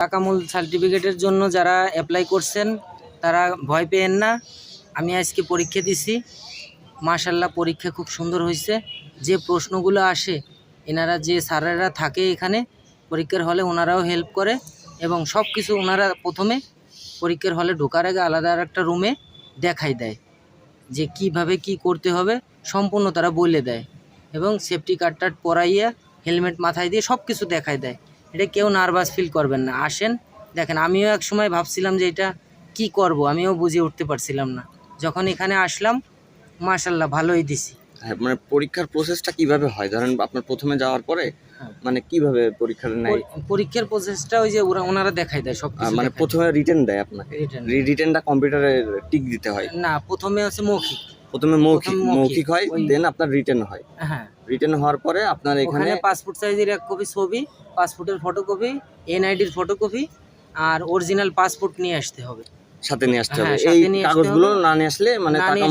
টাকামূল সার্টিফিকেটের জন্য যারা অ্যাপ্লাই করছেন তারা ভয় পেয়েন না। আমি আজকে পরীক্ষা দিছি, মাশাআল্লাহ পরীক্ষা খুব সুন্দর হয়েছে। যে প্রশ্নগুলো আসে, এনারা যে স্যারেরা থাকে এখানে পরীক্ষার হলে ওনারাও হেল্প করে এবং সব কিছু ওনারা প্রথমে পরীক্ষার হলে ঢোকার আগে আলাদা একটা রুমে দেখাই দেয় যে কিভাবে কি করতে হবে, সম্পূর্ণ তারা বলে দেয় এবং সেফটি কার্ড পরাইয়া হেলমেট মাথায় দিয়ে সব কিছু দেখাই দেয়। এটা কেউ নার্ভাস ফিল করবেন না, আসেন দেখেন। আমিও এক সময় ভাবছিলাম যে এটা কি করব, আমিও বুঝে উঠতে পারছিলাম না। যখন এখানে আসলাম মাশাআল্লাহ ভালোই দিছি। মানে পরীক্ষার প্রসেসটা কিভাবে হয়? ধরেন আপনার প্রথমে যাওয়ার পরে মানে কিভাবে পরীক্ষাটা নেয়? পরীক্ষার প্রসেসটা ওই যে ওনারা দেখাই দেয় সব কিছু। মানে প্রথমে রিটেন দেয় আপনাকে, রিটেনটা কম্পিউটারে টিক দিতে হয় না, প্রথমে হচ্ছে মৌখিক। প্রথমে মৌখিক হয়, দেন আপনার রিটেন হয়। হ্যাঁ, রিটেন হওয়ার পরে আপনার এখানে পাসপোর্ট সাইজের এক কপি ছবি, পাসপোর্টের ফটোকপি, এনআইডির ফটোকপি আর অরিজিনাল পাসপোর্ট নিয়ে আসতে হবে, সাথে নিয়ে আসতে হবে। হ্যাঁ, এই সাথে নিয়ে আসতে কাগজগুলো হবে। না নিয়ে আসলে মানে টাকা